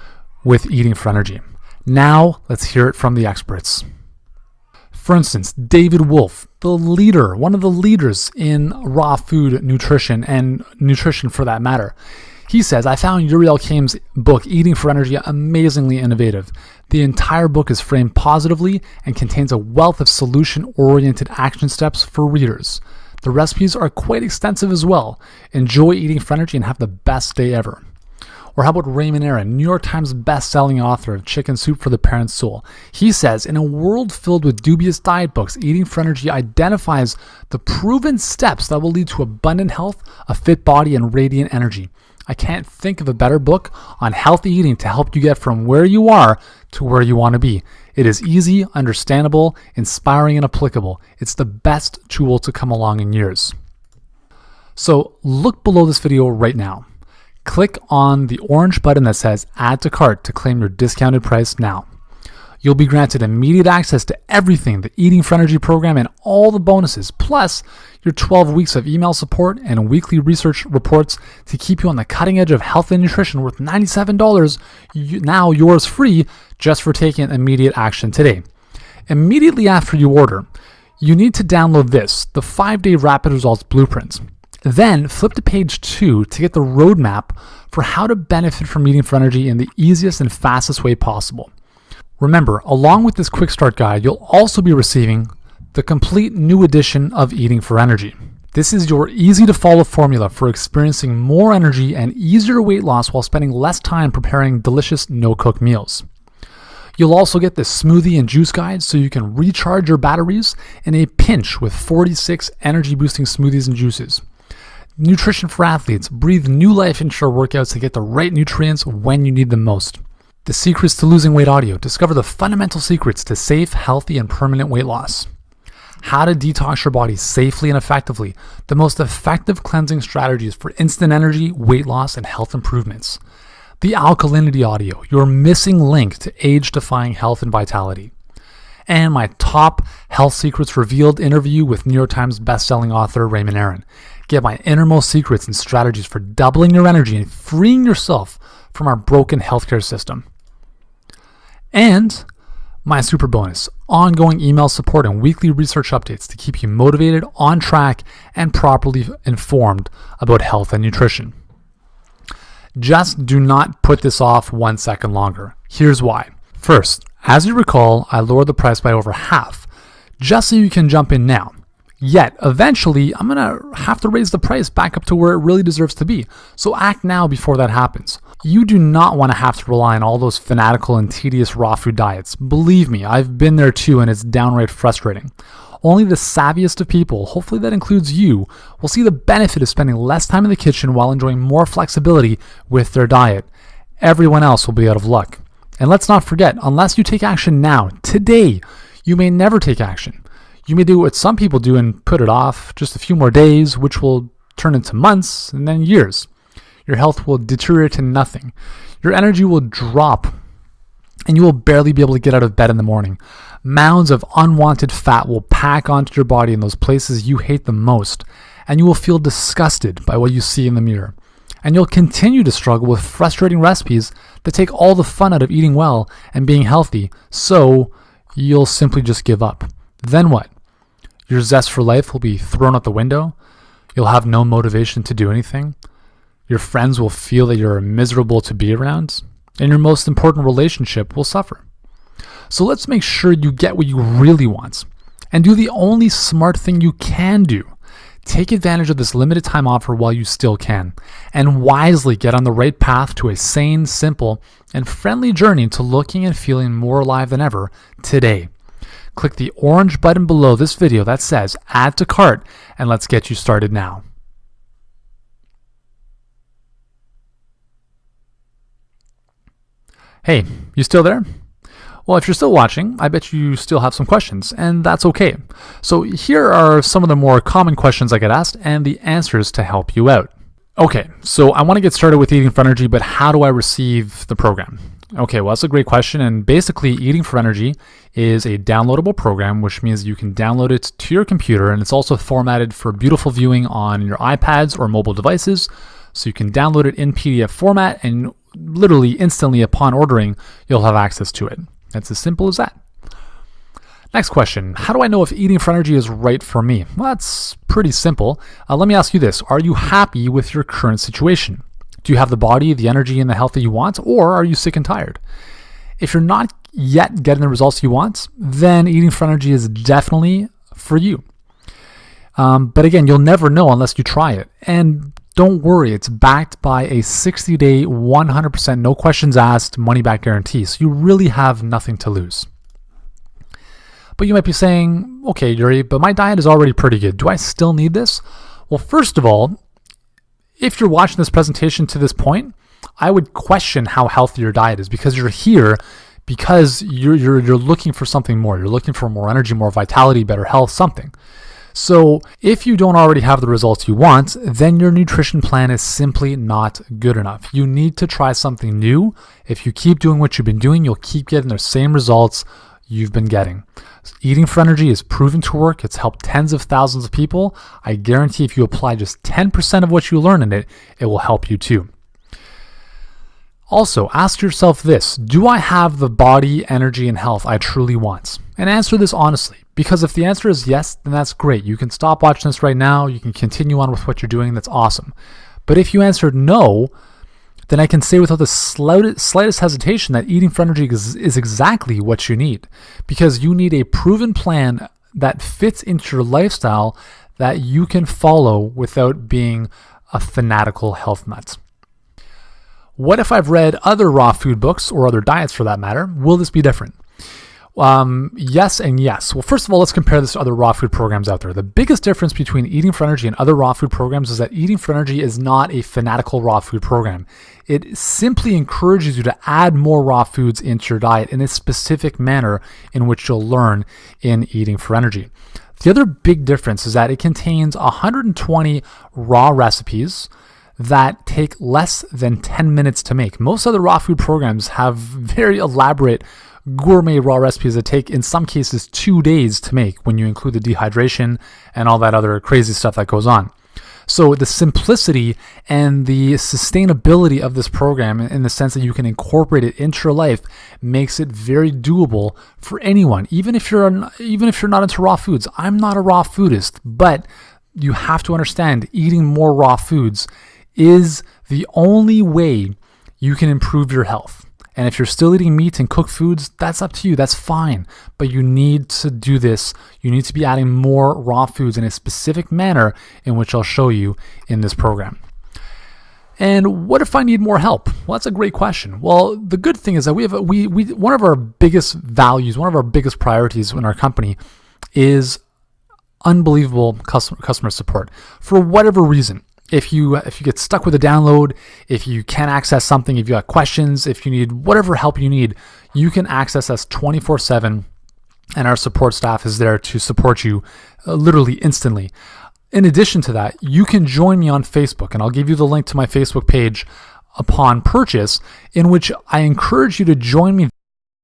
with eating for energy. Now, let's hear it from the experts. For instance, David Wolf, one of the leaders in raw food nutrition and nutrition for that matter. He says, I found Uriel Kaim's book, Eating for Energy, amazingly innovative. The entire book is framed positively and contains a wealth of solution-oriented action steps for readers. The recipes are quite extensive as well. Enjoy eating for energy and have the best day ever. Or how about Raymond Aaron, New York Times best-selling author of Chicken Soup for the Parent Soul. He says, in a world filled with dubious diet books, Eating for Energy identifies the proven steps that will lead to abundant health, a fit body, and radiant energy. I can't think of a better book on healthy eating to help you get from where you are to where you want to be. It is easy, understandable, inspiring, and applicable. It's the best tool to come along in years. So look below this video right now. Click on the orange button that says Add to Cart to claim your discounted price now. You'll be granted immediate access to everything, the Eating for Energy program and all the bonuses, plus your 12 weeks of email support and weekly research reports to keep you on the cutting edge of health and nutrition worth $97, now yours free just for taking immediate action today. Immediately after you order, you need to download this, the 5-day rapid results blueprint. Then flip to page 2 to get the roadmap for how to benefit from eating for energy in the easiest and fastest way possible. Remember, along with this quick start guide, you'll also be receiving the complete new edition of Eating for Energy. This is your easy to follow formula for experiencing more energy and easier weight loss while spending less time preparing delicious no-cook meals. You'll also get the smoothie and juice guide so you can recharge your batteries in a pinch with 46 energy boosting smoothies and juices. Nutrition for athletes, breathe new life into your workouts to get the right nutrients when you need them most. The Secrets to Losing Weight audio, discover the fundamental secrets to safe, healthy, and permanent weight loss. How to detox your body safely and effectively, the most effective cleansing strategies for instant energy, weight loss, and health improvements. The Alkalinity audio, your missing link to age-defying health and vitality. And my top health secrets revealed interview with New York Times bestselling author Raymond Aaron. Get my innermost secrets and strategies for doubling your energy and freeing yourself from our broken healthcare system. And my super bonus, ongoing email support and weekly research updates to keep you motivated, on track, and properly informed about health and nutrition. Just do not put this off 1 second longer. Here's why. First, as you recall, I lowered the price by over half, just so you can jump in now. Yet, eventually, I'm going to have to raise the price back up to where it really deserves to be. So act now before that happens. You do not want to have to rely on all those fanatical and tedious raw food diets. Believe me, I've been there too, and it's downright frustrating. Only the savviest of people, hopefully that includes you, will see the benefit of spending less time in the kitchen while enjoying more flexibility with their diet. Everyone else will be out of luck. And let's not forget, unless you take action now, today, you may never take action. You may do what some people do and put it off just a few more days, which will turn into months and then years. Your health will deteriorate to nothing. Your energy will drop and you will barely be able to get out of bed in the morning. Mounds of unwanted fat will pack onto your body in those places you hate the most, and you will feel disgusted by what you see in the mirror. And you'll continue to struggle with frustrating recipes that take all the fun out of eating well and being healthy, so you'll simply just give up. Then what? Your zest for life will be thrown out the window. You'll have no motivation to do anything. Your friends will feel that you're miserable to be around, and your most important relationship will suffer. So let's make sure you get what you really want and do the only smart thing you can do. Take advantage of this limited time offer while you still can, and wisely get on the right path to a sane, simple, and friendly journey to looking and feeling more alive than ever today. Click the orange button below this video that says Add to Cart, and let's get you started now. Hey, you still there? Well, if you're still watching, I bet you still have some questions, and that's okay. So here are some of the more common questions I get asked and the answers to help you out. Okay, so I want to get started with Eating for Energy, but how do I receive the program? Okay, well, that's a great question, and basically Eating for Energy is a downloadable program, which means you can download it to your computer, and it's also formatted for beautiful viewing on your iPads or mobile devices, so you can download it in PDF format, and literally instantly upon ordering, you'll have access to it. It's as simple as that. Next question, how do I know if Eating for Energy is right for me? Well, that's pretty simple. Let me ask you this. Are you happy with your current situation? Do you have the body, the energy, and the health that you want, or are you sick and tired? If you're not yet getting the results you want, then Eating for Energy is definitely for you. But again, you'll never know unless you try it. And don't worry, it's backed by a 60-day, 100% no questions asked money-back guarantee, so you really have nothing to lose. But you might be saying, okay, Yuri, but my diet is already pretty good. Do I still need this? Well, first of all, if you're watching this presentation to this point, I would question how healthy your diet is, because you're here because you're looking for something more. You're looking for more energy, more vitality, better health, something. So if you don't already have the results you want, then your nutrition plan is simply not good enough. You need to try something new. If you keep doing what you've been doing, you'll keep getting the same results you've been getting. Eating for Energy is proven to work. It's helped tens of thousands of people. I guarantee if you apply just 10% of what you learn in it, it will help you too. Also, ask yourself this: do I have the body, energy, and health I truly want? And answer this honestly, because if the answer is yes, then that's great. You can stop watching this right now. You can continue on with what you're doing. That's awesome. But if you answered no, then I can say without the slightest hesitation that Eating for Energy is exactly what you need, because you need a proven plan that fits into your lifestyle that you can follow without being a fanatical health nut. What if I've read other raw food books, or other diets for that matter? Will this be different? Yes and yes. Well, first of all, let's compare this to other raw food programs out there. The biggest difference between Eating for Energy and other raw food programs is that Eating for Energy is not a fanatical raw food program. It simply encourages you to add more raw foods into your diet in a specific manner in which you'll learn in Eating for Energy. The other big difference is that it contains 120 raw recipes that take less than 10 minutes to make. Most other raw food programs have very elaborate gourmet raw recipes that take, in some cases, 2 days to make when you include the dehydration and all that other crazy stuff that goes on. So the simplicity and the sustainability of this program, in the sense that you can incorporate it into your life, makes it very doable for anyone, even if you're not into raw foods. I'm not a raw foodist, but you have to understand eating more raw foods is the only way you can improve your health. And if you're still eating meat and cooked foods, that's up to you. That's fine. But you need to do this. You need to be adding more raw foods in a specific manner in which I'll show you in this program. And what if I need more help? Well, that's a great question. Well, the good thing is that we have one of our biggest values, one of our biggest priorities in our company is unbelievable customer support for whatever reason. If you get stuck with a download, if you can't access something, if you have questions, if you need whatever help you need, you can access us 24/7 and our support staff is there to support you literally instantly. In addition to that, you can join me on Facebook, and I'll give you the link to my Facebook page upon purchase, in which I encourage you to join me